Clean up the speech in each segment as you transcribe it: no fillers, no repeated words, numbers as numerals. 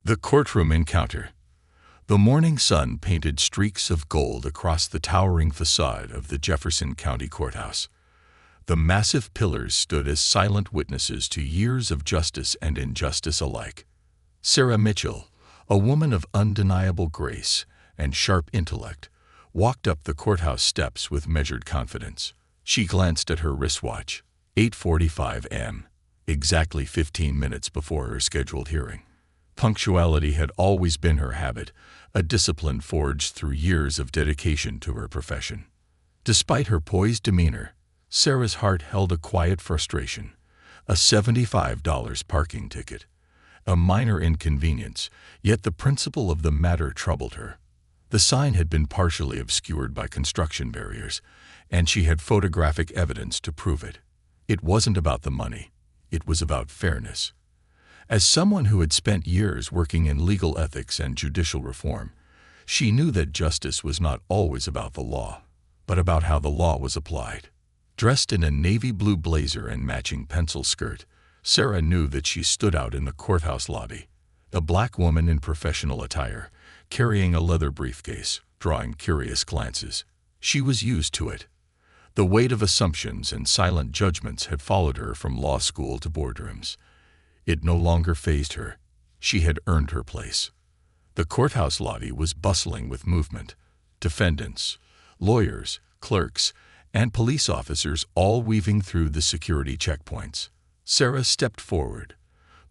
The courtroom encounter. The morning sun painted streaks of gold across the towering facade of the Jefferson County Courthouse. The massive pillars stood as silent witnesses to years of justice and injustice alike. Sarah Mitchell, a woman of undeniable grace and sharp intellect, walked up the courthouse steps with measured confidence. She glanced at her wristwatch. 8:45 a.m., exactly 15 minutes before her scheduled hearing. Punctuality had always been her habit, a discipline forged through years of dedication to her profession. Despite her poised demeanor, Sarah's heart held a quiet frustration. A $75 parking ticket. A minor inconvenience, yet the principle of the matter troubled her. The sign had been partially obscured by construction barriers, and she had photographic evidence to prove it. It wasn't about the money. It was about fairness. As someone who had spent years working in legal ethics and judicial reform, she knew that justice was not always about the law, but about how the law was applied. Dressed in a navy blue blazer and matching pencil skirt, Sarah knew that she stood out in the courthouse lobby, a black woman in professional attire, carrying a leather briefcase, drawing curious glances. She was used to it. The weight of assumptions and silent judgments had followed her from law school to boardrooms. It no longer fazed her. She had earned her place. The courthouse lobby was bustling with movement. Defendants, lawyers, clerks, and police officers all weaving through the security checkpoints. Sarah stepped forward,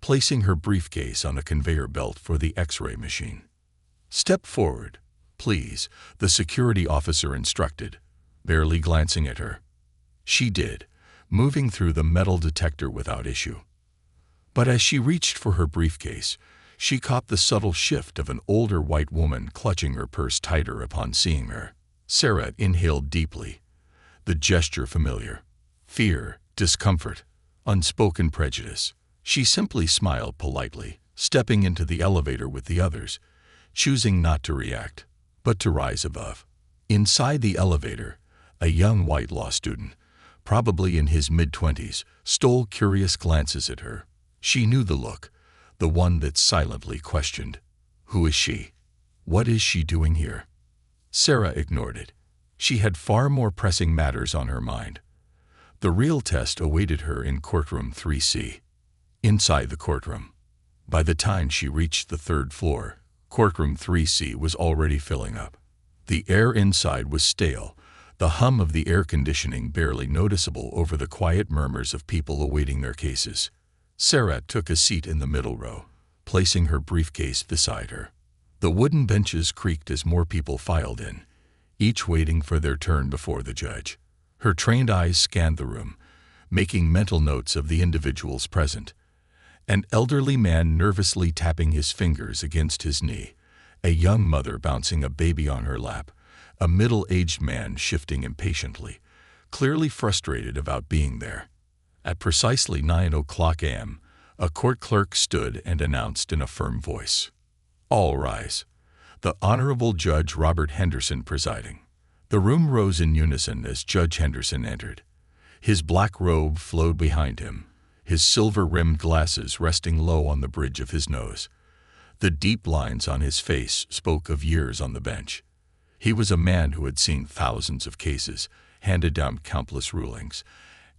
placing her briefcase on a conveyor belt for the X-ray machine. "Step forward, please," the security officer instructed, barely glancing at her. She did, moving through the metal detector without issue. But as she reached for her briefcase, she caught the subtle shift of an older white woman clutching her purse tighter upon seeing her. Sarah inhaled deeply, the gesture familiar. Fear, discomfort, unspoken prejudice. She simply smiled politely, stepping into the elevator with the others, choosing not to react, but to rise above. Inside the elevator, a young white law student, probably in his mid-20s, stole curious glances at her. She knew the look, the one that silently questioned, "Who is she? What is she doing here?" Sarah ignored it. She had far more pressing matters on her mind. The real test awaited her in courtroom 3C. Inside the courtroom. By the time she reached the third floor, courtroom 3C was already filling up. The air inside was stale, the hum of the air conditioning barely noticeable over the quiet murmurs of people awaiting their cases. Sarah took a seat in the middle row, placing her briefcase beside her. The wooden benches creaked as more people filed in, each waiting for their turn before the judge. Her trained eyes scanned the room, making mental notes of the individuals present. An elderly man nervously tapping his fingers against his knee, a young mother bouncing a baby on her lap, a middle-aged man shifting impatiently, clearly frustrated about being there. At precisely 9:00 a.m., a court clerk stood and announced in a firm voice, "All rise." The Honorable Judge Robert Henderson presiding. The room rose in unison as Judge Henderson entered. His black robe flowed behind him, his silver-rimmed glasses resting low on the bridge of his nose. The deep lines on his face spoke of years on the bench. He was a man who had seen thousands of cases, handed down countless rulings,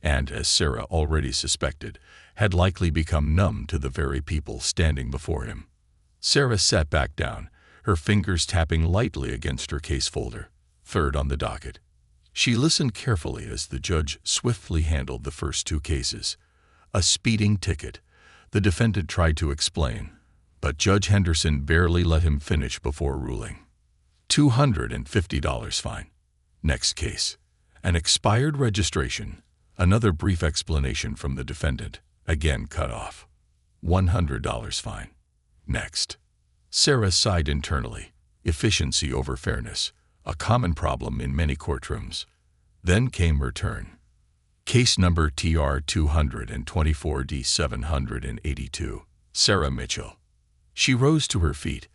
and, as Sarah already suspected, had likely become numb to the very people standing before him. Sarah sat back down, her fingers tapping lightly against her case folder, third on the docket. She listened carefully as the judge swiftly handled the first two cases. A speeding ticket, the defendant tried to explain, but Judge Henderson barely let him finish before ruling. $250 fine. Next case. An expired registration. Another brief explanation from the defendant, again cut off. $100 fine. Next. Sarah sighed internally. Efficiency over fairness, a common problem in many courtrooms. Then came her turn. Case number TR 224D 782, Sarah Mitchell. She rose to her feet,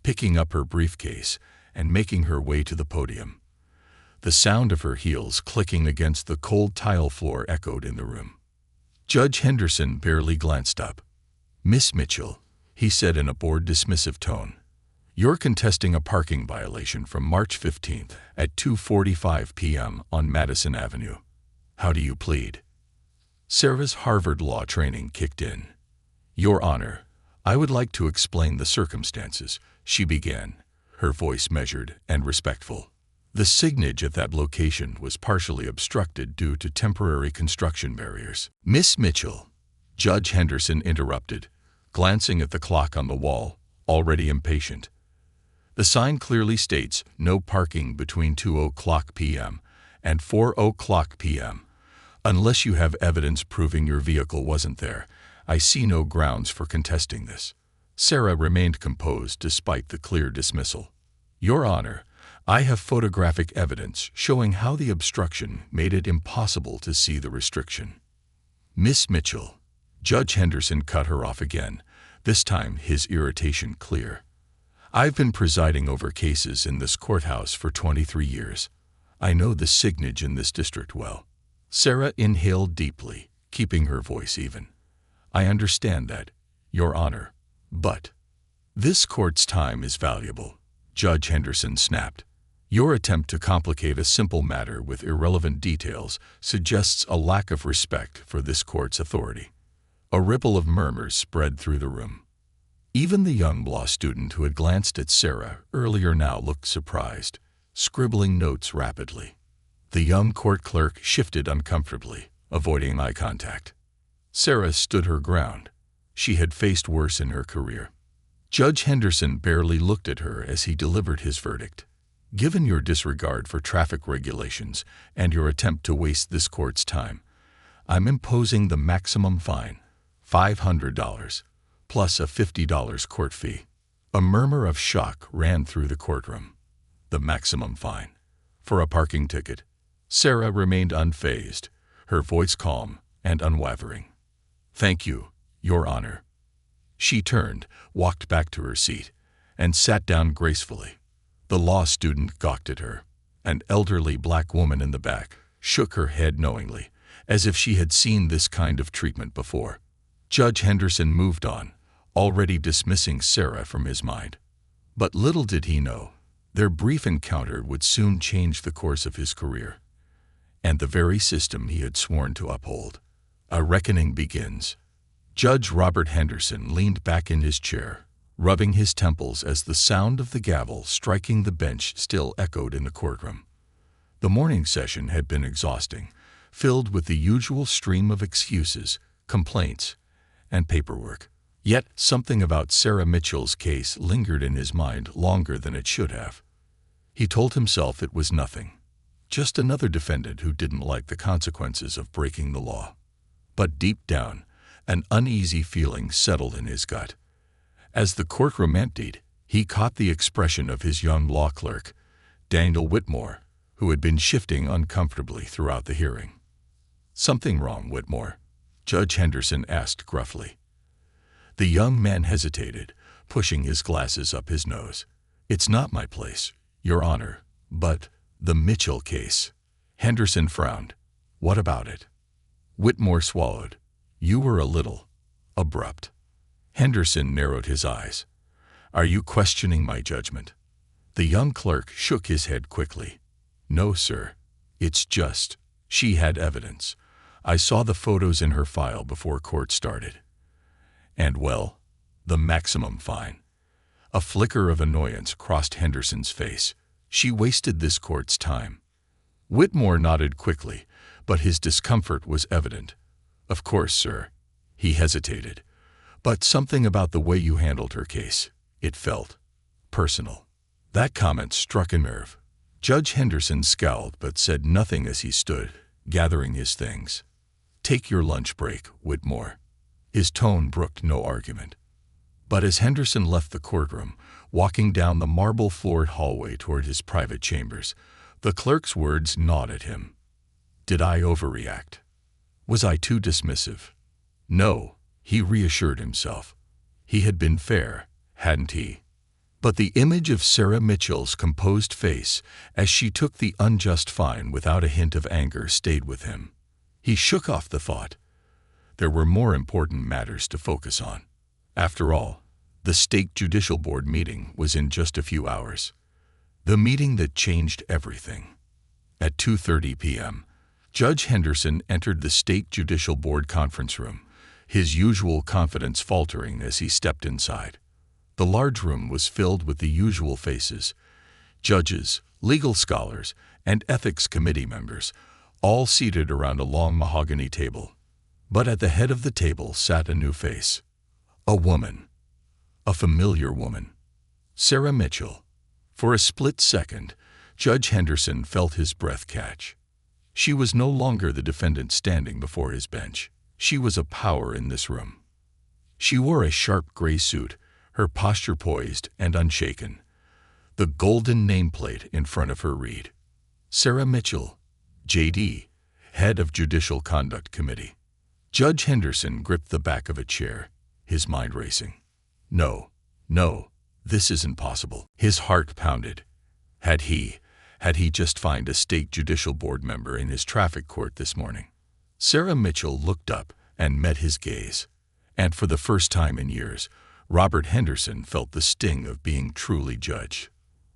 picking up her briefcase and making her way to the podium. The sound of her heels clicking against the cold tile floor echoed in the room. Judge Henderson barely glanced up. "Miss Mitchell," he said in a bored, dismissive tone. "You're contesting a parking violation from March 15th at 2:45 p.m. on Madison Avenue. How do you plead?" Sarah's Harvard law training kicked in. "Your Honor, I would like to explain the circumstances," she began, her voice measured and respectful. "The signage at that location was partially obstructed due to temporary construction barriers." "Miss Mitchell," Judge Henderson interrupted, glancing at the clock on the wall, already impatient. "The sign clearly states no parking between 2:00 p.m. and 4:00 p.m. Unless you have evidence proving your vehicle wasn't there, I see no grounds for contesting this." Sarah remained composed despite the clear dismissal. "Your Honor, I have photographic evidence showing how the obstruction made it impossible to see the restriction." "Miss Mitchell," Judge Henderson cut her off again, this time his irritation clear. "I've been presiding over cases in this courthouse for 23 years. I know the signage in this district well." Sarah inhaled deeply, keeping her voice even. "I understand that, Your Honor, but—" "This court's time is valuable," Judge Henderson snapped. "Your attempt to complicate a simple matter with irrelevant details suggests a lack of respect for this court's authority." A ripple of murmurs spread through the room. Even the young law student who had glanced at Sarah earlier now looked surprised, scribbling notes rapidly. The young court clerk shifted uncomfortably, avoiding eye contact. Sarah stood her ground. She had faced worse in her career. Judge Henderson barely looked at her as he delivered his verdict. "Given your disregard for traffic regulations and your attempt to waste this court's time, I'm imposing the maximum fine, $500, plus a $50 court fee." A murmur of shock ran through the courtroom. The maximum fine. For a parking ticket. Sarah remained unfazed, her voice calm and unwavering. "Thank you, Your Honor." She turned, walked back to her seat, and sat down gracefully. The law student gawked at her. An elderly black woman in the back shook her head knowingly, as if she had seen this kind of treatment before. Judge Henderson moved on, already dismissing Sarah from his mind. But little did he know, their brief encounter would soon change the course of his career, and the very system he had sworn to uphold. A reckoning begins. Judge Robert Henderson leaned back in his chair, rubbing his temples as the sound of the gavel striking the bench still echoed in the courtroom. The morning session had been exhausting, filled with the usual stream of excuses, complaints, and paperwork. Yet something about Sarah Mitchell's case lingered in his mind longer than it should have. He told himself it was nothing, just another defendant who didn't like the consequences of breaking the law. But deep down, an uneasy feeling settled in his gut. As the courtroom emptied, he caught the expression of his young law clerk, Daniel Whitmore, who had been shifting uncomfortably throughout the hearing. "Something wrong, Whitmore?" Judge Henderson asked gruffly. The young man hesitated, pushing his glasses up his nose. "It's not my place, Your Honor, but the Mitchell case." Henderson frowned. "What about it?" Whitmore swallowed. "You were a little abrupt." Henderson narrowed his eyes. "Are you questioning my judgment?" The young clerk shook his head quickly. "No, sir. It's just, she had evidence. I saw the photos in her file before court started. And, well, the maximum fine." A flicker of annoyance crossed Henderson's face. She wasted this court's time. Whitmore nodded quickly, but his discomfort was evident. "Of course, sir." He hesitated. "But something about the way you handled her case, it felt personal." That comment struck a nerve. Judge Henderson scowled but said nothing as he stood, gathering his things. "Take your lunch break, Whitmore." His tone brooked no argument. But as Henderson left the courtroom, walking down the marble-floored hallway toward his private chambers, the clerk's words gnawed at him. Did I overreact? Was I too dismissive? No, he reassured himself. He had been fair, hadn't he? But the image of Sarah Mitchell's composed face as she took the unjust fine without a hint of anger stayed with him. He shook off the thought. There were more important matters to focus on. After all, The State Judicial Board meeting was in just a few hours. The meeting that changed everything. At 2:30 p.m., Judge Henderson entered the State Judicial Board conference room, his usual confidence faltering as he stepped inside. The large room was filled with the usual faces: judges, legal scholars, and ethics committee members, all seated around a long mahogany table. But at the head of the table sat a new face. A woman. A familiar woman. Sarah Mitchell. For a split second, Judge Henderson felt his breath catch. She was no longer the defendant standing before his bench. She was a power in this room. She wore a sharp gray suit, her posture poised and unshaken. The golden nameplate in front of her read, Sarah Mitchell, J.D., Head of Judicial Conduct Committee. Judge Henderson gripped the back of a chair, his mind racing. No, this isn't possible. His heart pounded. Had he just found a State Judicial Board member in his traffic court this morning? Sarah Mitchell looked up and met his gaze. And for the first time in years, Robert Henderson felt the sting of being truly judged.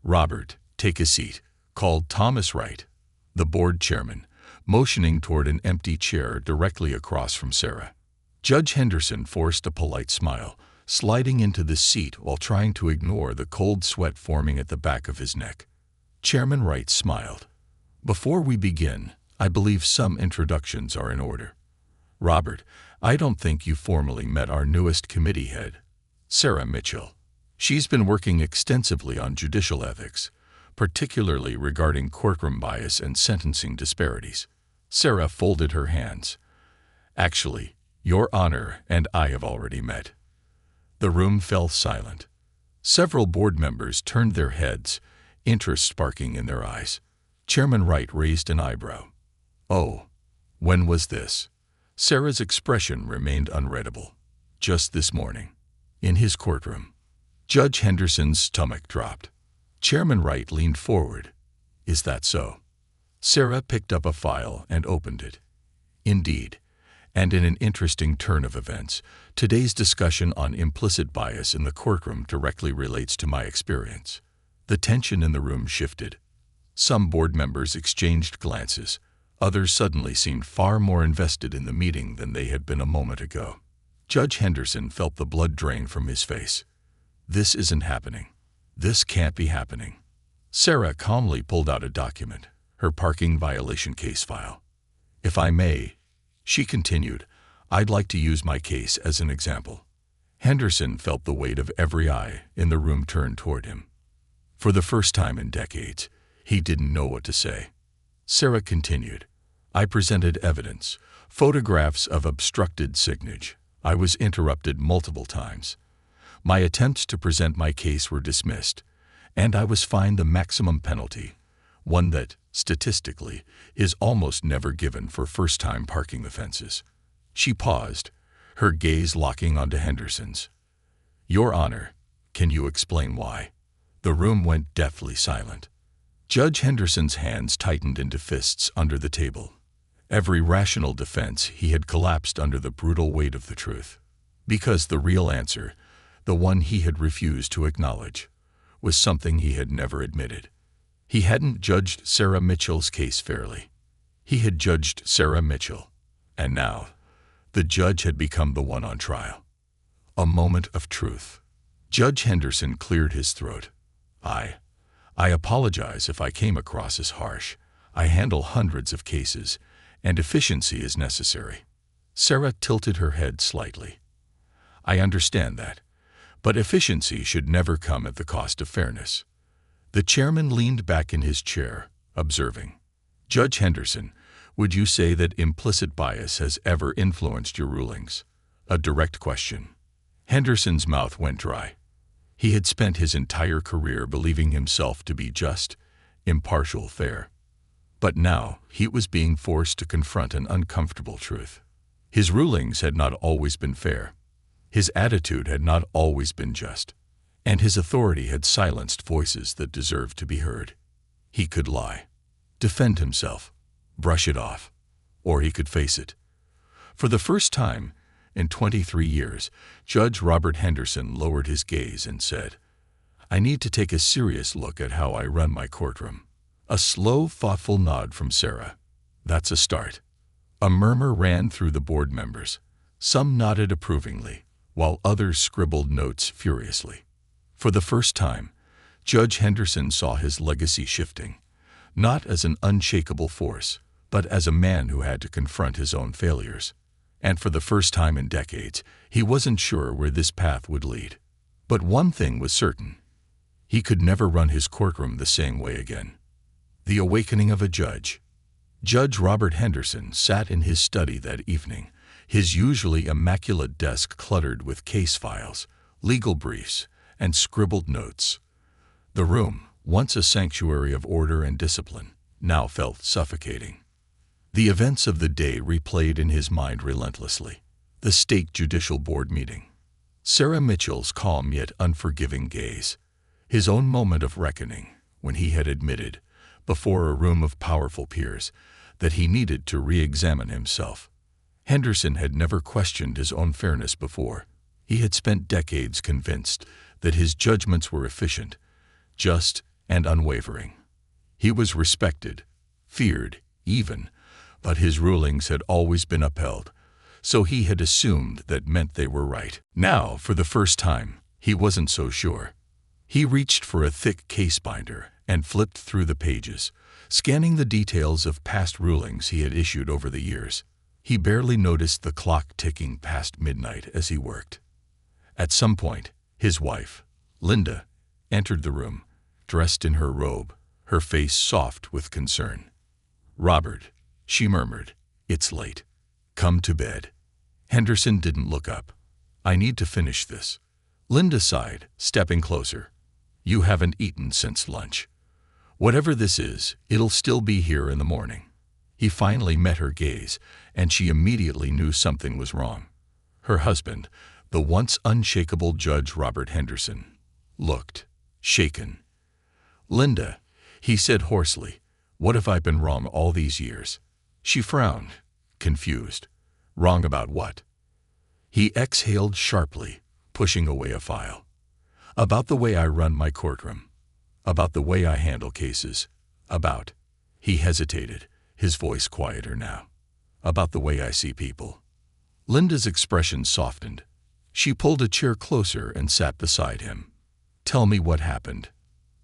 Robert, take a seat, called Thomas Wright, the board chairman, motioning toward an empty chair directly across from Sarah. Judge Henderson forced a polite smile, sliding into the seat while trying to ignore the cold sweat forming at the back of his neck. Chairman Wright smiled. Before we begin, I believe some introductions are in order. Robert, I don't think you formally met our newest committee head, Sarah Mitchell. She's been working extensively on judicial ethics, particularly regarding courtroom bias and sentencing disparities. Sarah folded her hands. Actually, Your Honor and I have already met. The room fell silent. Several board members turned their heads, interest sparking in their eyes. Chairman Wright raised an eyebrow. Oh, when was this? Sarah's expression remained unreadable. Just this morning. In his courtroom. Judge Henderson's stomach dropped. Chairman Wright leaned forward. Is that so? Sarah picked up a file and opened it. Indeed, and in an interesting turn of events, today's discussion on implicit bias in the courtroom directly relates to my experience. The tension in the room shifted. Some board members exchanged glances. Others suddenly seemed far more invested in the meeting than they had been a moment ago. Judge Henderson felt the blood drain from his face. This isn't happening. This can't be happening. Sarah calmly pulled out a document, her parking violation case file. If I may, she continued, I'd like to use my case as an example. Henderson felt the weight of every eye in the room turned toward him. For the first time in decades, he didn't know what to say. Sarah continued, I presented evidence, photographs of obstructed signage. I was interrupted multiple times. My attempts to present my case were dismissed, and I was fined the maximum penalty, one that, statistically, is almost never given for first-time parking offenses. She paused, her gaze locking onto Henderson's. Your Honor, can you explain why? The room went deathly silent. Judge Henderson's hands tightened into fists under the table. Every rational defense he had collapsed under the brutal weight of the truth. Because the real answer, the one he had refused to acknowledge, was something he had never admitted. He hadn't judged Sarah Mitchell's case fairly. He had judged Sarah Mitchell, and now, the judge had become the one on trial. A moment of truth. Judge Henderson cleared his throat. I apologize if I came across as harsh. I handle hundreds of cases, and efficiency is necessary. Sarah tilted her head slightly. I understand that, but efficiency should never come at the cost of fairness. The chairman leaned back in his chair, observing. Judge Henderson, would you say that implicit bias has ever influenced your rulings? A direct question. Henderson's mouth went dry. He had spent his entire career believing himself to be just, impartial, fair. But now he was being forced to confront an uncomfortable truth. His rulings had not always been fair. His attitude had not always been just. And his authority had silenced voices that deserved to be heard. He could lie, defend himself, brush it off, or he could face it. For the first time, in 23 years, Judge Robert Henderson lowered his gaze and said, "I need to take a serious look at how I run my courtroom." A slow, thoughtful nod from Sarah. "That's a start." A murmur ran through the board members. Some nodded approvingly, while others scribbled notes furiously. For the first time, Judge Henderson saw his legacy shifting, not as an unshakable force, but as a man who had to confront his own failures. And for the first time in decades, he wasn't sure where this path would lead. But one thing was certain. He could never run his courtroom the same way again. The awakening of a judge. Judge Robert Henderson sat in his study that evening, his usually immaculate desk cluttered with case files, legal briefs, and scribbled notes. The room, once a sanctuary of order and discipline, now felt suffocating. The events of the day replayed in his mind relentlessly. The state judicial board meeting. Sarah Mitchell's calm yet unforgiving gaze. His own moment of reckoning, when he had admitted, before a room of powerful peers, that he needed to re-examine himself. Henderson had never questioned his own fairness before. He had spent decades convinced that his judgments were efficient, just, and unwavering. He was respected, feared, even, but his rulings had always been upheld, so he had assumed that meant they were right. Now, for the first time, he wasn't so sure. He reached for a thick case binder and flipped through the pages, scanning the details of past rulings he had issued over the years. He barely noticed the clock ticking past midnight as he worked. At some point, his wife, Linda, entered the room, dressed in her robe, her face soft with concern. "Robert," she murmured, "it's late. Come to bed." Henderson didn't look up. "I need to finish this." Linda sighed, stepping closer. "You haven't eaten since lunch. Whatever this is, it'll still be here in the morning." He finally met her gaze, and she immediately knew something was wrong. Her husband, the once unshakable Judge Robert Henderson, looked shaken. "Linda," he said hoarsely, "what have I been wrong all these years?" She frowned, confused. "Wrong about what?" He exhaled sharply, pushing away a file. "About the way I run my courtroom. About the way I handle cases. About—" he hesitated, his voice quieter now. "About the way I see people." Linda's expression softened. She pulled a chair closer and sat beside him. "Tell me what happened."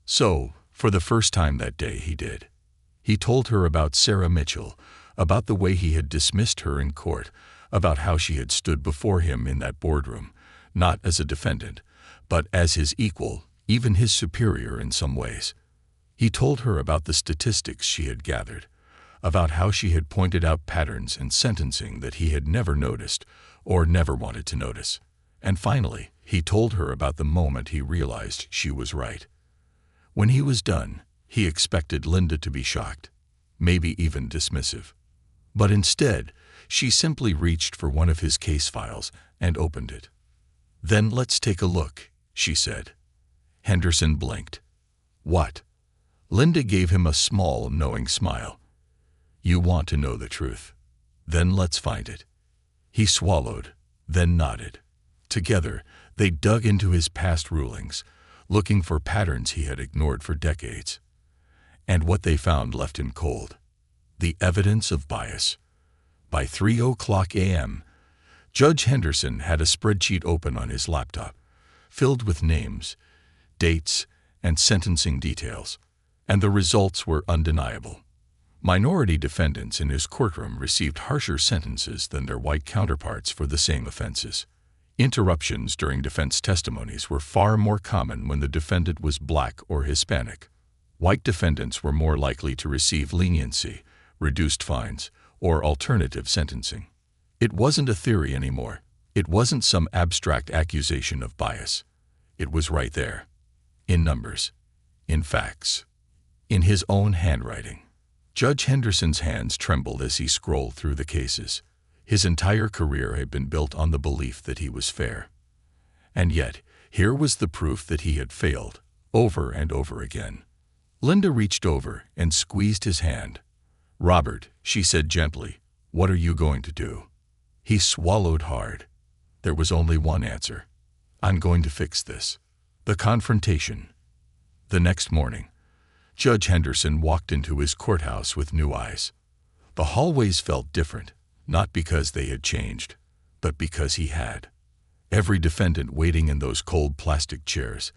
So, for the first time that day, he did. He told her about Sarah Mitchell, about the way he had dismissed her in court, about how she had stood before him in that boardroom, not as a defendant, but as his equal, even his superior in some ways. He told her about the statistics she had gathered, about how she had pointed out patterns in sentencing that he had never noticed or never wanted to notice. And finally, he told her about the moment he realized she was right. When he was done, he expected Linda to be shocked, maybe even dismissive. But instead, she simply reached for one of his case files and opened it. "Then let's take a look," she said. Henderson blinked. "What?" Linda gave him a small, knowing smile. "You want to know the truth. Then let's find it." He swallowed, then nodded. Together, they dug into his past rulings, looking for patterns he had ignored for decades. And what they found left him cold. The evidence of bias. By 3:00 a.m., Judge Henderson had a spreadsheet open on his laptop, filled with names, dates, and sentencing details, and the results were undeniable. Minority defendants in his courtroom received harsher sentences than their white counterparts for the same offenses. Interruptions during defense testimonies were far more common when the defendant was black or Hispanic. White defendants were more likely to receive leniency, reduced fines, or alternative sentencing. It wasn't a theory anymore. It wasn't some abstract accusation of bias. It was right there. In numbers. In facts. In his own handwriting. Judge Henderson's hands trembled as he scrolled through the cases. His entire career had been built on the belief that he was fair. And yet, here was the proof that he had failed, over and over again. Linda reached over and squeezed his hand. "Robert," she said gently, "what are you going to do?" He swallowed hard. There was only one answer. I'm going to fix this. The confrontation. The next morning, Judge Henderson walked into his courthouse with new eyes. The hallways felt different, not because they had changed, but because he had. Every defendant waiting in those cold plastic chairs,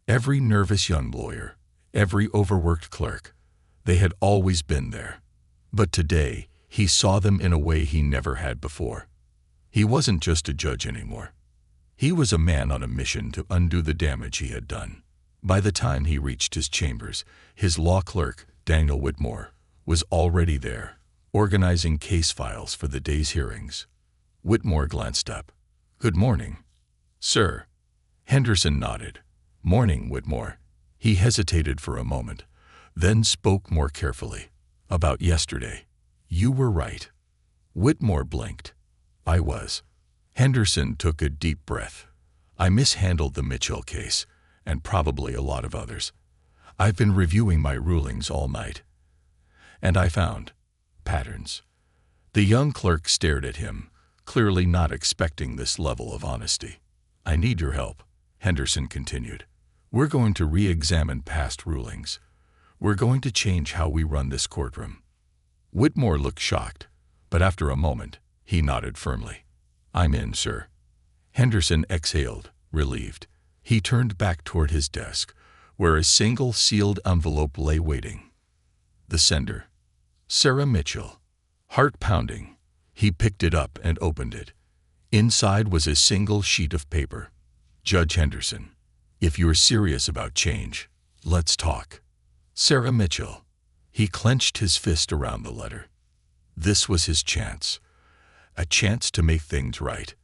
every nervous young lawyer, every overworked clerk, they had always been there. But today, he saw them in a way he never had before. He wasn't just a judge anymore. He was a man on a mission to undo the damage he had done. By the time he reached his chambers, his law clerk, Daniel Whitmore, was already there, organizing case files for the day's hearings. Whitmore glanced up. "Good morning, sir." Henderson nodded. "Morning, Whitmore." He hesitated for a moment, then spoke more carefully. "About yesterday. You were right." Whitmore blinked. "I was." Henderson took a deep breath. "I mishandled the Mitchell case, and probably a lot of others. I've been reviewing my rulings all night, and I found patterns." The young clerk stared at him, clearly not expecting this level of honesty. "I need your help," Henderson continued. "We're going to re-examine past rulings. We're going to change how we run this courtroom." Whitmore looked shocked, but after a moment, he nodded firmly. "I'm in, sir." Henderson exhaled, relieved. He turned back toward his desk, where a single sealed envelope lay waiting. The sender, Sarah Mitchell. Heart pounding, he picked it up and opened it. Inside was a single sheet of paper. "Judge Henderson, if you're serious about change, let's talk. Sarah Mitchell." He clenched his fist around the letter. This was his chance. A chance to make things right.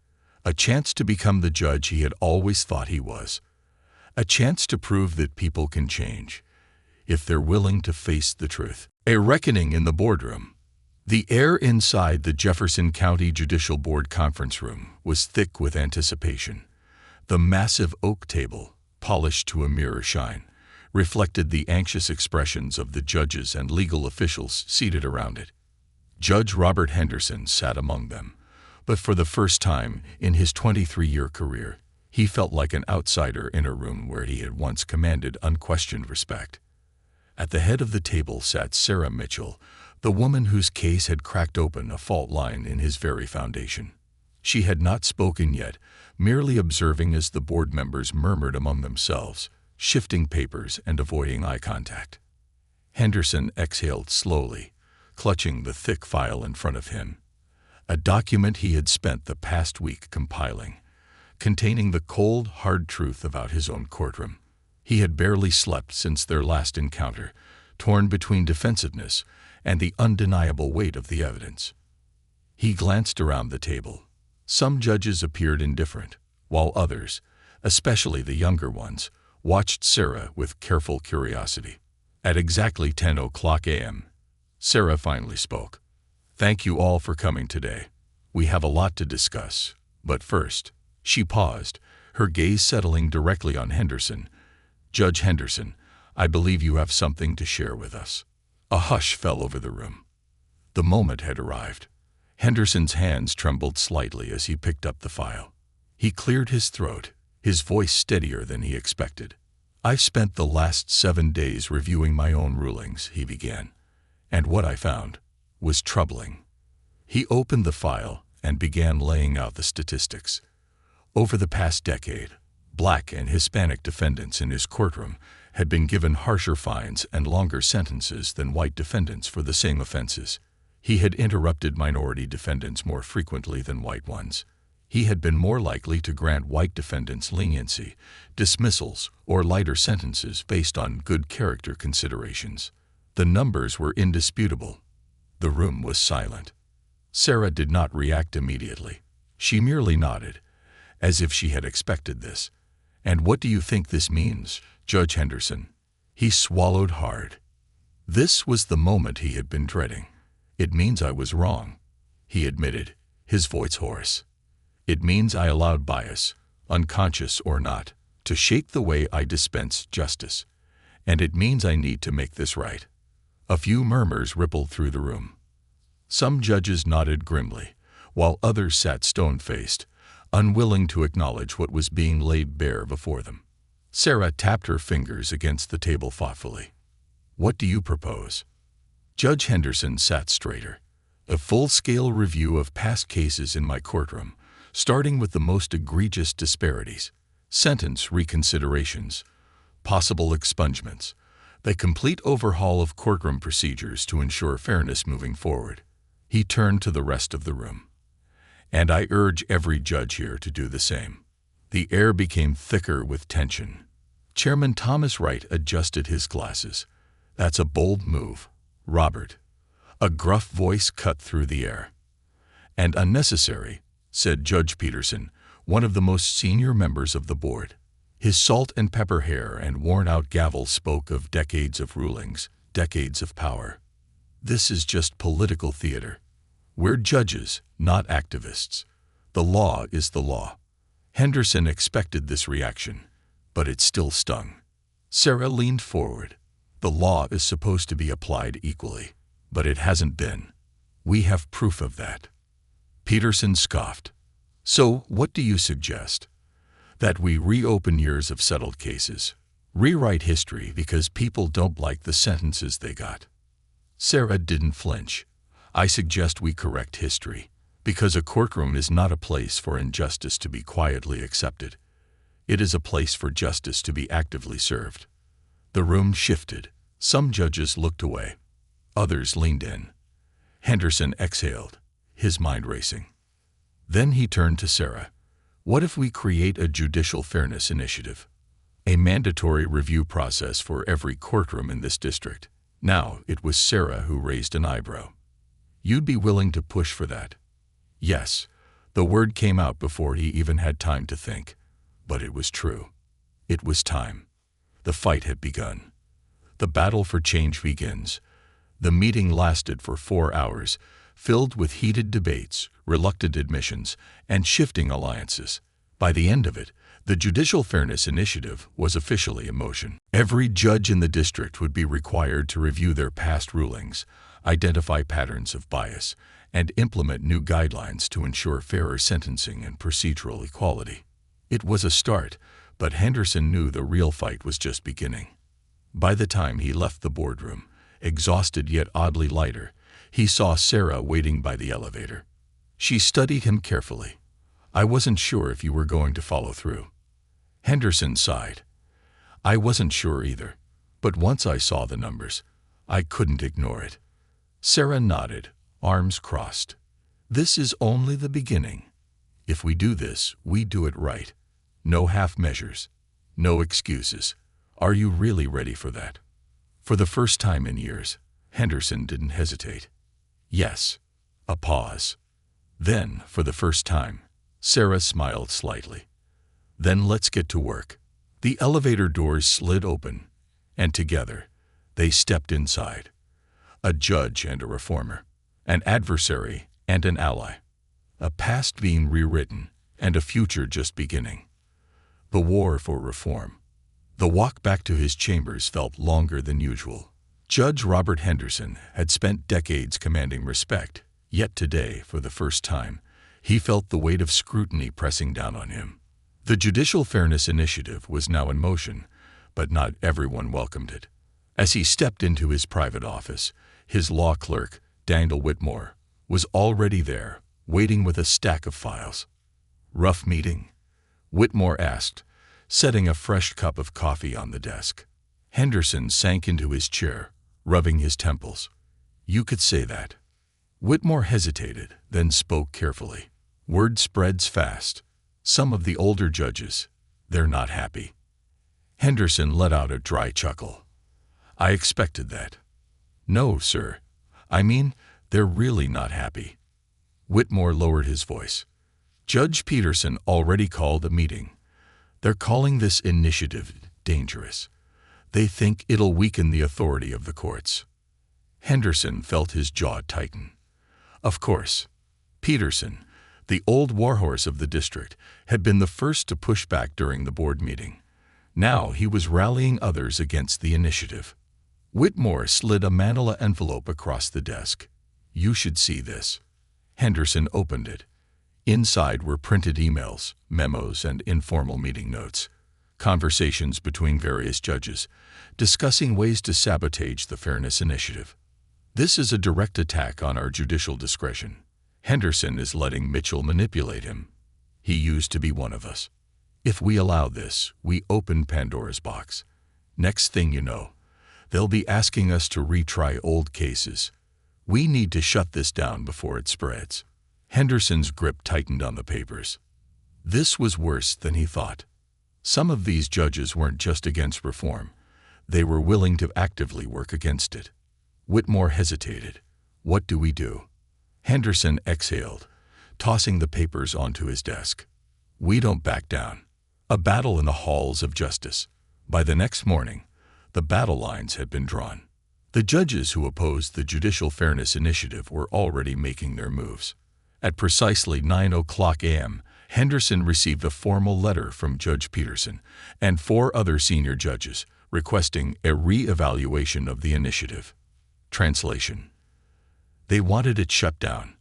A chance to become the judge he had always thought he was. A chance to prove that people can change, if they're willing to face the truth. A reckoning in the boardroom. The air inside the Jefferson County Judicial Board conference room was thick with anticipation. The massive oak table, polished to a mirror shine, reflected the anxious expressions of the judges and legal officials seated around it. Judge Robert Henderson sat among them, but for the first time in his 23-year career, he felt like an outsider in a room where he had once commanded unquestioned respect. At the head of the table sat Sarah Mitchell, the woman whose case had cracked open a fault line in his very foundation. She had not spoken yet, merely observing as the board members murmured among themselves, shifting papers and avoiding eye contact. Henderson exhaled slowly, clutching the thick file in front of him. A document he had spent the past week compiling, containing the cold, hard truth about his own courtroom. He had barely slept since their last encounter, torn between defensiveness and the undeniable weight of the evidence. He glanced around the table. Some judges appeared indifferent, while others, especially the younger ones, watched Sarah with careful curiosity. At exactly 10:00 a.m., Sarah finally spoke. "Thank you all for coming today. We have a lot to discuss, but first," she paused, her gaze settling directly on Henderson. "Judge Henderson, I believe you have something to share with us." A hush fell over the room. The moment had arrived. Henderson's hands trembled slightly as he picked up the file. He cleared his throat, his voice steadier than he expected. "I've spent the last 7 days reviewing my own rulings," he began, "and what I found was troubling." He opened the file and began laying out the statistics. Over the past decade, Black and Hispanic defendants in his courtroom had been given harsher fines and longer sentences than white defendants for the same offenses. He had interrupted minority defendants more frequently than white ones. He had been more likely to grant white defendants leniency, dismissals, or lighter sentences based on good character considerations. The numbers were indisputable. The room was silent. Sarah did not react immediately. She merely nodded, as if she had expected this. "And what do you think this means, Judge Henderson?" He swallowed hard. This was the moment he had been dreading. "It means I was wrong," he admitted, his voice hoarse. "It means I allowed bias, unconscious or not, to shape the way I dispense justice. And it means I need to make this right." A few murmurs rippled through the room. Some judges nodded grimly, while others sat stone-faced, unwilling to acknowledge what was being laid bare before them. Sarah tapped her fingers against the table thoughtfully. "What do you propose?" Judge Henderson sat straighter. "A full-scale review of past cases in my courtroom, starting with the most egregious disparities, sentence reconsiderations, possible expungements, the complete overhaul of courtroom procedures to ensure fairness moving forward." He turned to the rest of the room. "And I urge every judge here to do the same." The air became thicker with tension. Chairman Thomas Wright adjusted his glasses. "That's a bold move, Robert." A gruff voice cut through the air. "And unnecessary," said Judge Peterson, one of the most senior members of the board. His salt-and-pepper hair and worn-out gavel spoke of decades of rulings, decades of power. "This is just political theater. We're judges, not activists. The law is the law." Henderson expected this reaction, but it still stung. Sarah leaned forward. "The law is supposed to be applied equally, but it hasn't been. We have proof of that." Peterson scoffed. "So what do you suggest?" "That we reopen years of settled cases, rewrite history because people don't like the sentences they got." Sarah didn't flinch. "I suggest we correct history, because a courtroom is not a place for injustice to be quietly accepted. It is a place for justice to be actively served." The room shifted. Some judges looked away. Others leaned in. Henderson exhaled, his mind racing. Then he turned to Sarah. "What if we create a judicial fairness initiative? A mandatory review process for every courtroom in this district." Now it was Sarah who raised an eyebrow. "You'd be willing to push for that?" Yes, the word came out before he even had time to think. But it was true. It was time. The fight had begun. The battle for change begins. The meeting lasted for 4 hours, filled with heated debates, reluctant admissions, and shifting alliances. By the end of it, the Judicial Fairness Initiative was officially in motion. Every judge in the district would be required to review their past rulings, identify patterns of bias, and implement new guidelines to ensure fairer sentencing and procedural equality. It was a start, but Henderson knew the real fight was just beginning. By the time he left the boardroom, exhausted yet oddly lighter, he saw Sarah waiting by the elevator. She studied him carefully. "I wasn't sure if you were going to follow through." Henderson sighed. "I wasn't sure either, but once I saw the numbers, I couldn't ignore it." Sarah nodded, arms crossed. "This is only the beginning. If we do this, we do it right. No half measures, no excuses. Are you really ready for that?" For the first time in years, Henderson didn't hesitate. "Yes." A pause. Then, for the first time, Sarah smiled slightly. "Then let's get to work." The elevator doors slid open, and together, they stepped inside. A judge and a reformer, an adversary and an ally, a past being rewritten and a future just beginning. The war for reform. The walk back to his chambers felt longer than usual. Judge Robert Henderson had spent decades commanding respect, yet today, for the first time, he felt the weight of scrutiny pressing down on him. The Judicial Fairness Initiative was now in motion, but not everyone welcomed it. As he stepped into his private office, his law clerk, Daniel Whitmore, was already there, waiting with a stack of files. "Rough meeting?" Whitmore asked, setting a fresh cup of coffee on the desk. Henderson sank into his chair, rubbing his temples. "You could say that." Whitmore hesitated, then spoke carefully. "Word spreads fast. Some of the older judges, they're not happy." Henderson let out a dry chuckle. "I expected that." "No, sir. I mean, they're really not happy." Whitmore lowered his voice. "Judge Peterson already called a meeting. They're calling this initiative dangerous. They think it'll weaken the authority of the courts." Henderson felt his jaw tighten. Of course, Peterson, the old warhorse of the district, had been the first to push back during the board meeting. Now he was rallying others against the initiative. Whitmore slid a manila envelope across the desk. "You should see this." Henderson opened it. Inside were printed emails, memos, and informal meeting notes, conversations between various judges, discussing ways to sabotage the Fairness Initiative. This is a direct attack on our judicial discretion. Henderson is letting Mitchell manipulate him. He used to be one of us. If we allow this, we open Pandora's box. Next thing you know, they'll be asking us to retry old cases. We need to shut this down before it spreads. Henderson's grip tightened on the papers. This was worse than he thought. Some of these judges weren't just against reform. They were willing to actively work against it. Whitmore hesitated. What do we do? Henderson exhaled, tossing the papers onto his desk. We don't back down. A battle in the halls of justice. By the next morning, the battle lines had been drawn. The judges who opposed the Judicial Fairness Initiative were already making their moves. At precisely 9:00 a.m., Henderson received a formal letter from Judge Peterson and 4 other senior judges requesting a re-evaluation of the initiative. Translation: they wanted it shut down.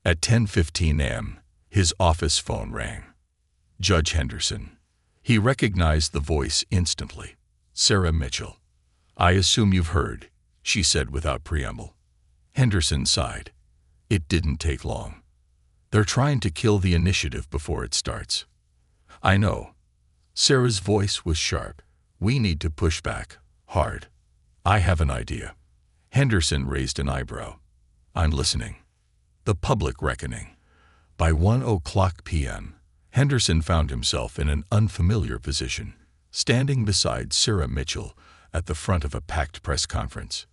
At 10:15 a.m., his office phone rang. Judge Henderson. He recognized the voice instantly. Sarah Mitchell. I assume you've heard, she said without preamble. Henderson sighed. It didn't take long. They're trying to kill the initiative before it starts. I know. Sarah's voice was sharp. We need to push back, hard. I have an idea. Henderson raised an eyebrow. I'm listening. The public reckoning. By 1:00 p.m., Henderson found himself in an unfamiliar position, standing beside Sarah Mitchell at the front of a packed press conference.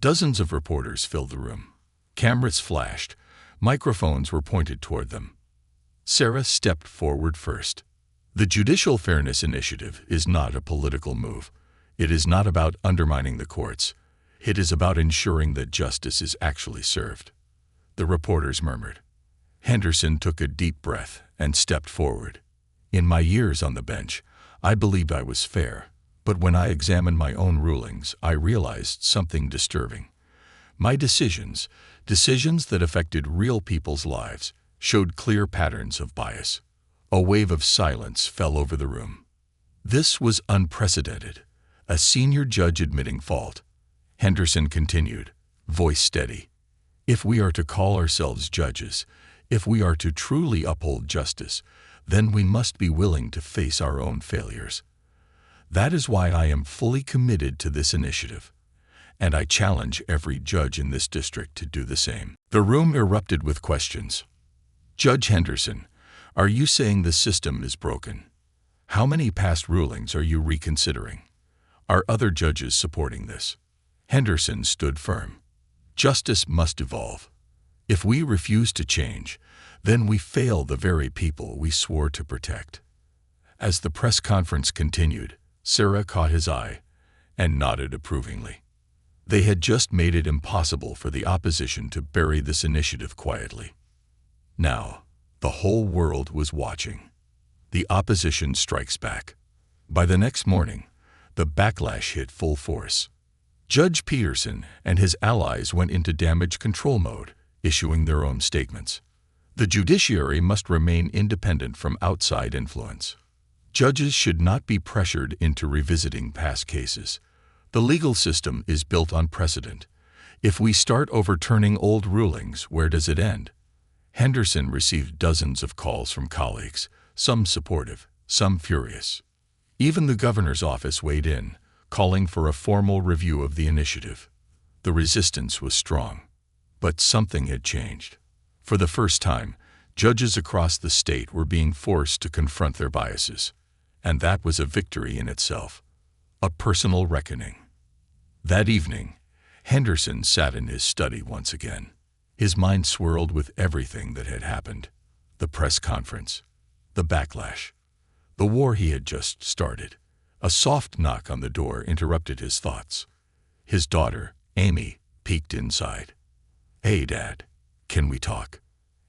Dozens of reporters filled the room. Cameras flashed. Microphones were pointed toward them. Sarah stepped forward first. The Judicial Fairness Initiative is not a political move. It is not about undermining the courts. It is about ensuring that justice is actually served. The reporters murmured. Henderson took a deep breath and stepped forward. In my years on the bench, I believed I was fair, but when I examined my own rulings, I realized something disturbing. My decisions that affected real people's lives, showed clear patterns of bias. A wave of silence fell over the room. This was unprecedented, a senior judge admitting fault. Henderson continued, voice steady. If we are to call ourselves judges, if we are to truly uphold justice, then we must be willing to face our own failures. That is why I am fully committed to this initiative, and I challenge every judge in this district to do the same. The room erupted with questions. Judge Henderson, are you saying the system is broken? How many past rulings are you reconsidering? Are other judges supporting this? Henderson stood firm. Justice must evolve. If we refuse to change, then we fail the very people we swore to protect. As the press conference continued, Sarah caught his eye and nodded approvingly. They had just made it impossible for the opposition to bury this initiative quietly. Now, the whole world was watching. The opposition strikes back. By the next morning, the backlash hit full force. Judge Peterson and his allies went into damage control mode, issuing their own statements. The judiciary must remain independent from outside influence. Judges should not be pressured into revisiting past cases. The legal system is built on precedent. If we start overturning old rulings, where does it end? Henderson received dozens of calls from colleagues, some supportive, some furious. Even the governor's office weighed in, calling for a formal review of the initiative. The resistance was strong, but something had changed. For the first time, judges across the state were being forced to confront their biases, and that was a victory in itself, a personal reckoning. That evening, Henderson sat in his study once again. His mind swirled with everything that had happened: the press conference, the backlash, the war he had just started. A soft knock on the door interrupted his thoughts. His daughter, Amy, peeked inside. "Hey, Dad, can we talk?"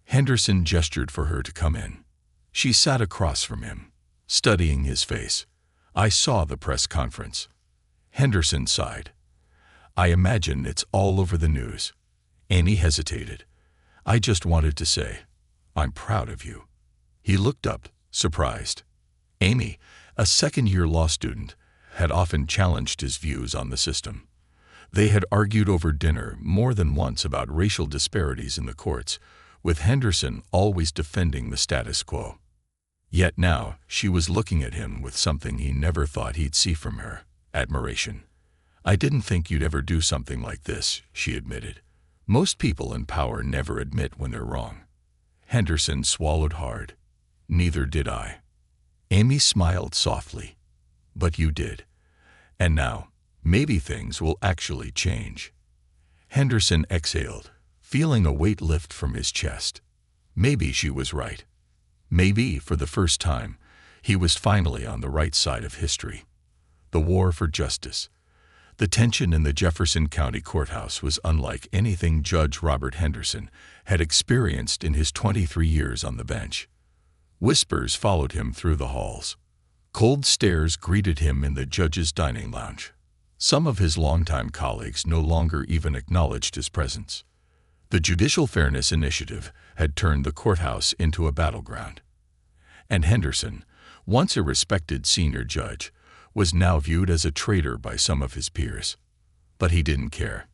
Henderson gestured for her to come in. She sat across from him, studying his face. "I saw the press conference." Henderson sighed. "I imagine it's all over the news." Amy hesitated. "I just wanted to say, I'm proud of you." He looked up, surprised. Amy, a second-year law student, had often challenged his views on the system. They had argued over dinner more than once about racial disparities in the courts, with Henderson always defending the status quo. Yet now she was looking at him with something he never thought he'd see from her: admiration. "I didn't think you'd ever do something like this," she admitted. "Most people in power never admit when they're wrong." Henderson swallowed hard. "Neither did I." Amy smiled softly. "But you did. And now, maybe things will actually change." Henderson exhaled, feeling a weight lift from his chest. Maybe she was right. Maybe, for the first time, he was finally on the right side of history. The war for justice. The tension in the Jefferson County Courthouse was unlike anything Judge Robert Henderson had experienced in his 23 years on the bench. Whispers followed him through the halls. Cold stares greeted him in the judge's dining lounge. Some of his longtime colleagues no longer even acknowledged his presence. The Judicial Fairness Initiative had turned the courthouse into a battleground. And Henderson, once a respected senior judge, was now viewed as a traitor by some of his peers. But he didn't care.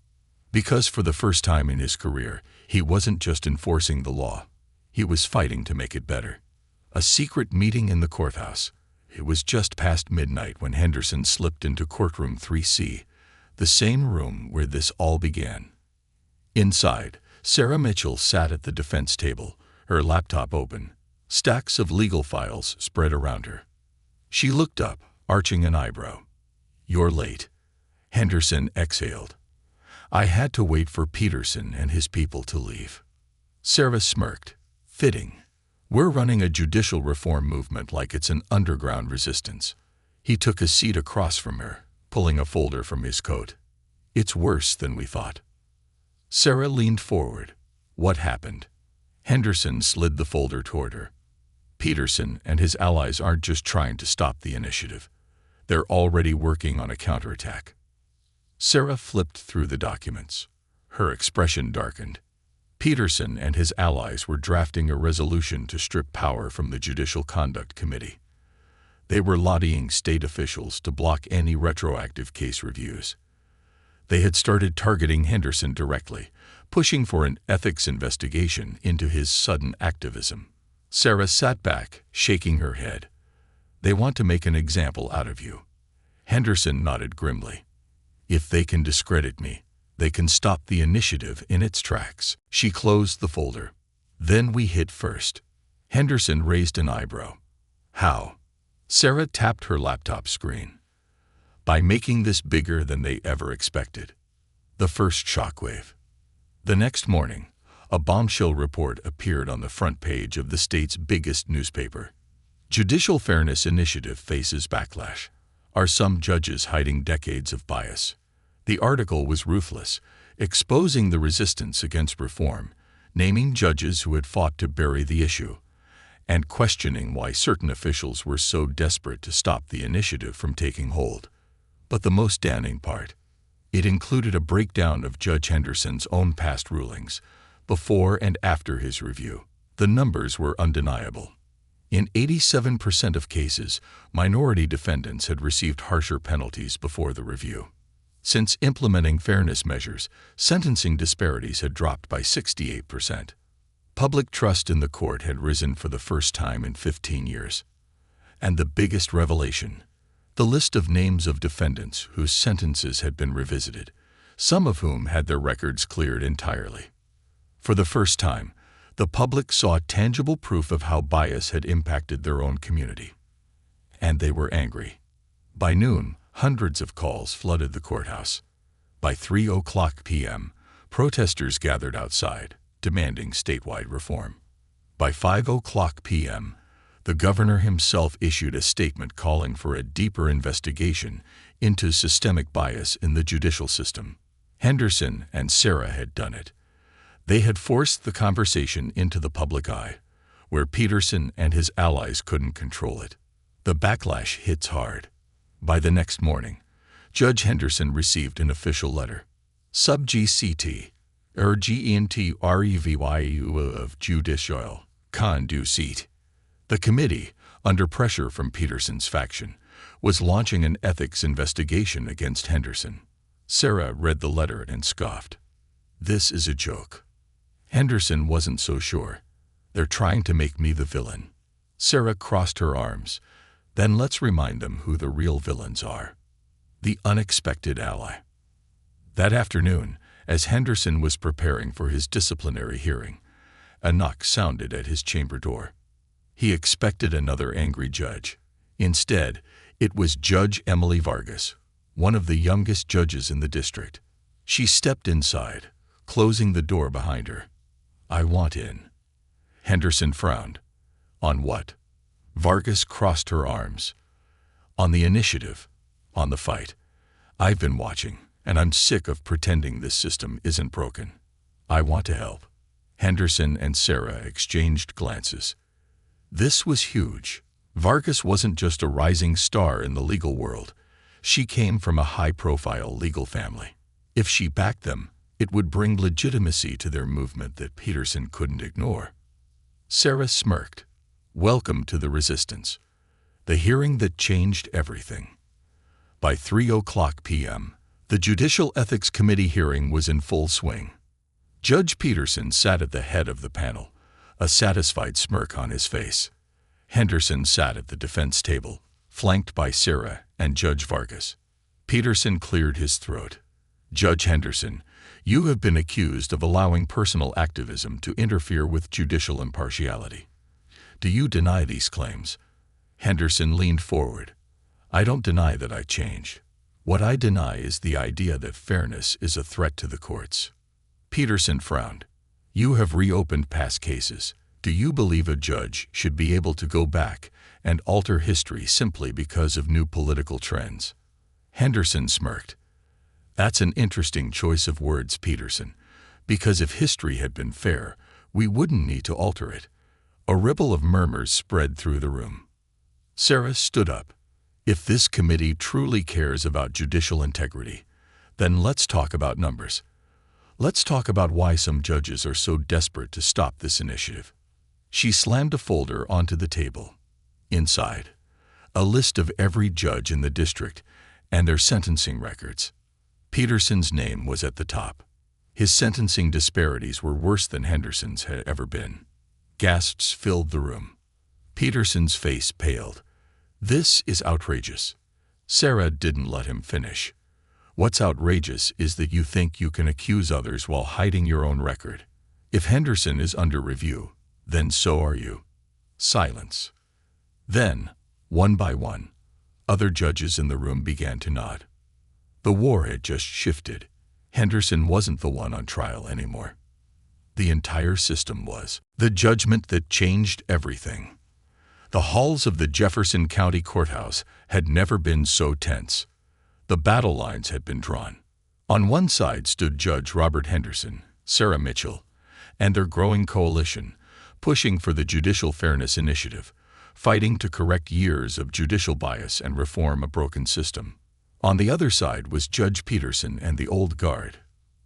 Because for the first time in his career, he wasn't just enforcing the law. He was fighting to make it better. A secret meeting in the courthouse. It was just past midnight when Henderson slipped into courtroom 3C, the same room where this all began. Inside, Sarah Mitchell sat at the defense table, her laptop open, stacks of legal files spread around her. She looked up, arching an eyebrow. "You're late." Henderson exhaled. "I had to wait for Peterson and his people to leave." Sarah smirked. "Fitting. We're running a judicial reform movement like it's an underground resistance." He took a seat across from her, pulling a folder from his coat. "It's worse than we thought." Sarah leaned forward. "What happened?" Henderson slid the folder toward her. "Peterson and his allies aren't just trying to stop the initiative. They're already working on a counterattack." Sarah flipped through the documents. Her expression darkened. Peterson and his allies were drafting a resolution to strip power from the Judicial Conduct Committee. They were lobbying state officials to block any retroactive case reviews. They had started targeting Henderson directly, pushing for an ethics investigation into his sudden activism. Sarah sat back, shaking her head. "They want to make an example out of you." Henderson nodded grimly. "If they can discredit me, they can stop the initiative in its tracks." She closed the folder. "Then we hit first." Henderson raised an eyebrow. "How?" Sarah tapped her laptop screen. "By making this bigger than they ever expected." The first shockwave. The next morning, a bombshell report appeared on the front page of the state's biggest newspaper. Judicial Fairness Initiative faces backlash. Are some judges hiding decades of bias? The article was ruthless, exposing the resistance against reform, naming judges who had fought to bury the issue, and questioning why certain officials were so desperate to stop the initiative from taking hold. But the most damning part, it included a breakdown of Judge Henderson's own past rulings, before and after his review. The numbers were undeniable. In 87% of cases, minority defendants had received harsher penalties before the review. Since implementing fairness measures, sentencing disparities had dropped by 68%. Public trust in the court had risen for the first time in 15 years. And the biggest revelation, the list of names of defendants whose sentences had been revisited, some of whom had their records cleared entirely. For the first time, the public saw tangible proof of how bias had impacted their own community. And they were angry. By noon, hundreds of calls flooded the courthouse. By 3:00 p.m., protesters gathered outside, demanding statewide reform. By 5:00 p.m., the governor himself issued a statement calling for a deeper investigation into systemic bias in the judicial system. Henderson and Sarah had done it. They had forced the conversation into the public eye, where Peterson and his allies couldn't control it. The backlash hits hard. By the next morning, Judge Henderson received an official letter. Sub GCT, Gent Review of Judicial can-do seat. The committee, under pressure from Peterson's faction, was launching an ethics investigation against Henderson. Sarah read the letter and scoffed. This is a joke. Henderson wasn't so sure. They're trying to make me the villain. Sarah crossed her arms. Then let's remind them who the real villains are. The unexpected ally. That afternoon, as Henderson was preparing for his disciplinary hearing, a knock sounded at his chamber door. He expected another angry judge. Instead, it was Judge Emily Vargas, one of the youngest judges in the district. She stepped inside, closing the door behind her. "I want in." Henderson frowned. "On what?" Vargas crossed her arms. "On the initiative. On the fight. I've been watching, and I'm sick of pretending this system isn't broken. I want to help." Henderson and Sarah exchanged glances. This was huge. Vargas wasn't just a rising star in the legal world. She came from a high-profile legal family. If she backed them, it would bring legitimacy to their movement that Peterson couldn't ignore. Sarah smirked. Welcome to the resistance. The hearing that changed everything. By 3:00 p.m., the Judicial Ethics Committee hearing was in full swing. Judge Peterson sat at the head of the panel, a satisfied smirk on his face. Henderson sat at the defense table, flanked by Sarah and Judge Vargas. Peterson cleared his throat. "Judge Henderson, you have been accused of allowing personal activism to interfere with judicial impartiality. Do you deny these claims?" Henderson leaned forward. "I don't deny that I changed. What I deny is the idea that fairness is a threat to the courts." Peterson frowned. "You have reopened past cases. Do you believe a judge should be able to go back and alter history simply because of new political trends?" Henderson smirked. "That's an interesting choice of words, Peterson, because if history had been fair, we wouldn't need to alter it." A ripple of murmurs spread through the room. Sarah stood up. "If this committee truly cares about judicial integrity, then let's talk about numbers. Let's talk about why some judges are so desperate to stop this initiative." She slammed a folder onto the table. Inside, a list of every judge in the district and their sentencing records. Peterson's name was at the top. His sentencing disparities were worse than Henderson's had ever been. Gasps filled the room. Peterson's face paled. "This is outrageous." Sarah didn't let him finish. "What's outrageous is that you think you can accuse others while hiding your own record. If Henderson is under review, then so are you." Silence. Then, one by one, other judges in the room began to nod. The war had just shifted. Henderson wasn't the one on trial anymore. The entire system was. The judgment that changed everything. The halls of the Jefferson County Courthouse had never been so tense. The battle lines had been drawn. On one side stood Judge Robert Henderson, Sarah Mitchell, and their growing coalition, pushing for the Judicial Fairness Initiative, fighting to correct years of judicial bias and reform a broken system. On the other side was Judge Peterson and the Old Guard,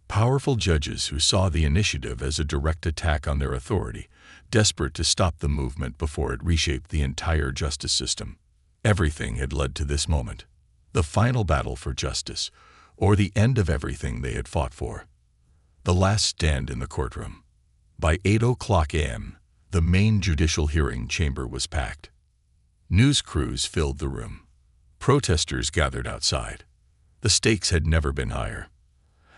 powerful judges who saw the initiative as a direct attack on their authority, desperate to stop the movement before it reshaped the entire justice system. Everything had led to this moment, the final battle for justice, or the end of everything they had fought for. The last stand in the courtroom. By 8:00 a.m., the main judicial hearing chamber was packed. News crews filled the room. Protesters gathered outside. The stakes had never been higher.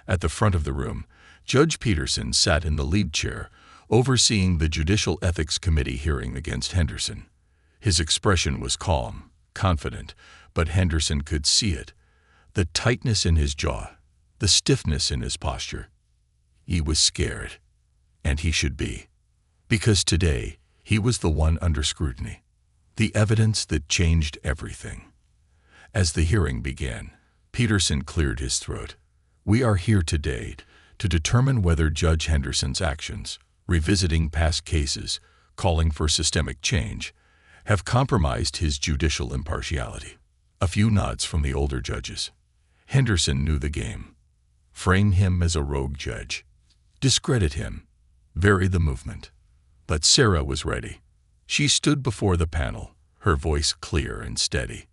At the front of the room, Judge Peterson sat in the lead chair, overseeing the Judicial Ethics Committee hearing against Henderson. His expression was calm, confident, but Henderson could see it. The tightness in his jaw, the stiffness in his posture. He was scared, and he should be. Because today, he was the one under scrutiny. The evidence that changed everything. As the hearing began, Peterson cleared his throat. "We are here today to determine whether Judge Henderson's actions, revisiting past cases, calling for systemic change, have compromised his judicial impartiality." A few nods from the older judges. Henderson knew the game. Frame him as a rogue judge. Discredit him. Vary the movement. But Sarah was ready. She stood before the panel, her voice clear and steady.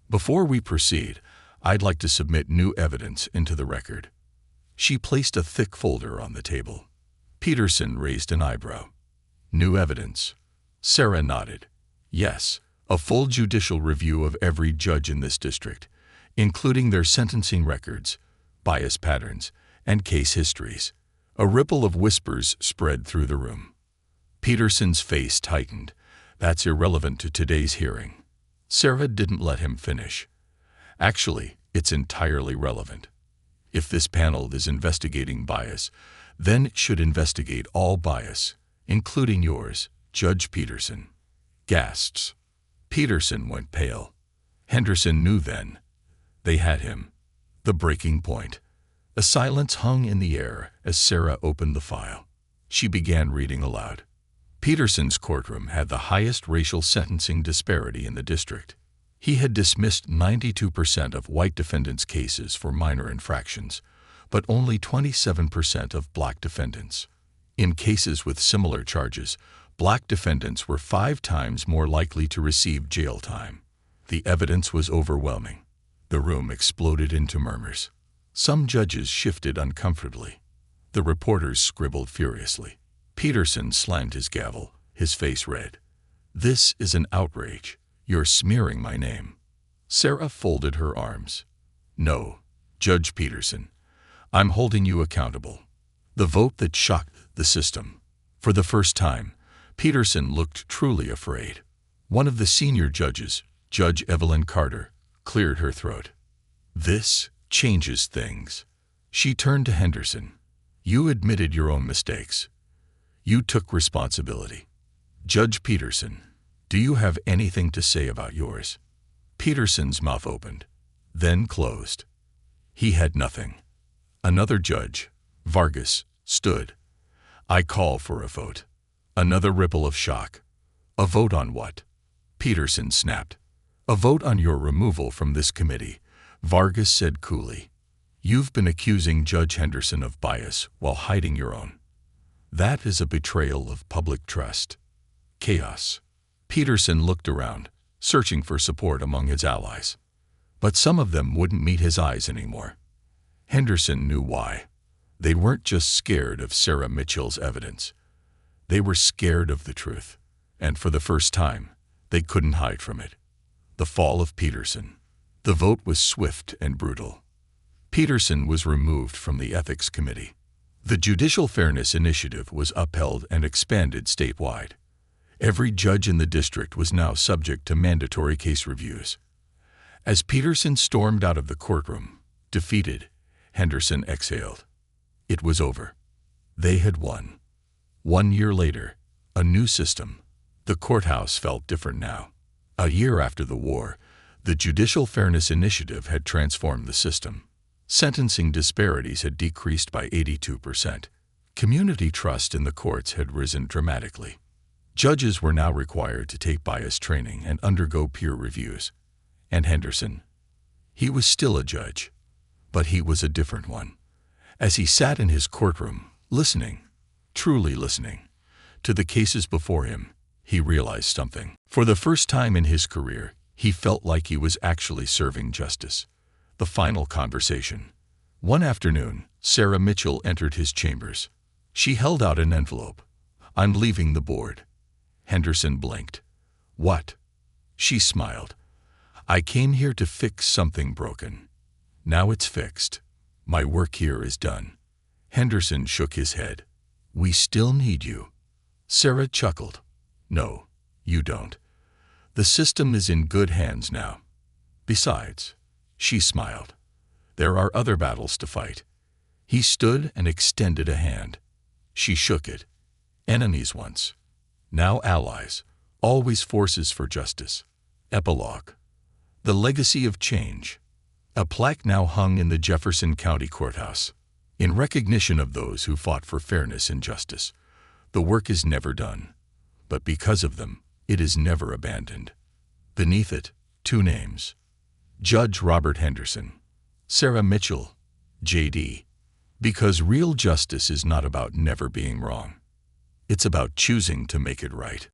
"Before we proceed, I'd like to submit new evidence into the record." She placed a thick folder on the table. Peterson raised an eyebrow. "New evidence?" Sarah nodded. "Yes, a full judicial review of every judge in this district, including their sentencing records, bias patterns, and case histories." A ripple of whispers spread through the room. Peterson's face tightened. "That's irrelevant to today's hearing." Sarah didn't let him finish. "Actually, it's entirely relevant. If this panel is investigating bias, then it should investigate all bias, including yours, Judge Peterson." Gasps. Peterson went pale. Henderson knew then. They had him. The breaking point. A silence hung in the air as Sarah opened the file. She began reading aloud. Peterson's courtroom had the highest racial sentencing disparity in the district. He had dismissed 92% of white defendants' cases for minor infractions, but only 27% of black defendants. In cases with similar charges, black defendants were 5 times more likely to receive jail time. The evidence was overwhelming. The room exploded into murmurs. Some judges shifted uncomfortably. The reporters scribbled furiously. Peterson slammed his gavel, his face red. "This is an outrage. You're smearing my name." Sarah folded her arms. "No, Judge Peterson, I'm holding you accountable." The vote that shocked the system. For the first time, Peterson looked truly afraid. One of the senior judges, Judge Evelyn Carter, cleared her throat. "This changes things." She turned to Henderson. "You admitted your own mistakes. You took responsibility. Judge Peterson, do you have anything to say about yours?" Peterson's mouth opened, then closed. He had nothing. Another judge, Vargas, stood. "I call for a vote." Another ripple of shock. "A vote on what?" Peterson snapped. "A vote on your removal from this committee," Vargas said coolly. "You've been accusing Judge Henderson of bias while hiding your own. That is a betrayal of public trust." Chaos. Peterson looked around, searching for support among his allies. But some of them wouldn't meet his eyes anymore. Henderson knew why. They weren't just scared of Sarah Mitchell's evidence. They were scared of the truth, and for the first time, they couldn't hide from it. The fall of Peterson. The vote was swift and brutal. Peterson was removed from the Ethics Committee. The Judicial Fairness Initiative was upheld and expanded statewide. Every judge in the district was now subject to mandatory case reviews. As Peterson stormed out of the courtroom, defeated, Henderson exhaled. It was over. They had won. 1 year later, a new system. The courthouse felt different now. A year after the war, the Judicial Fairness Initiative had transformed the system. Sentencing disparities had decreased by 82%. Community trust in the courts had risen dramatically. Judges were now required to take bias training and undergo peer reviews. And Henderson? He was still a judge, but he was a different one. As he sat in his courtroom, listening, truly listening, to the cases before him, he realized something. For the first time in his career, he felt like he was actually serving justice. The final conversation. One afternoon, Sarah Mitchell entered his chambers. She held out an envelope. "I'm leaving the board." Henderson blinked. "What?" She smiled. "I came here to fix something broken. Now it's fixed. My work here is done." Henderson shook his head. "We still need you." Sarah chuckled. "No, you don't. The system is in good hands now. Besides," she smiled, "there are other battles to fight." He stood and extended a hand. She shook it. Enemies once, now allies, always forces for justice. Epilogue. The legacy of change. A plaque now hung in the Jefferson County Courthouse. In recognition of those who fought for fairness and justice. The work is never done, but because of them, it is never abandoned. Beneath it, 2 names. Judge Robert Henderson. Sarah Mitchell, J.D. Because real justice is not about never being wrong. It's about choosing to make it right.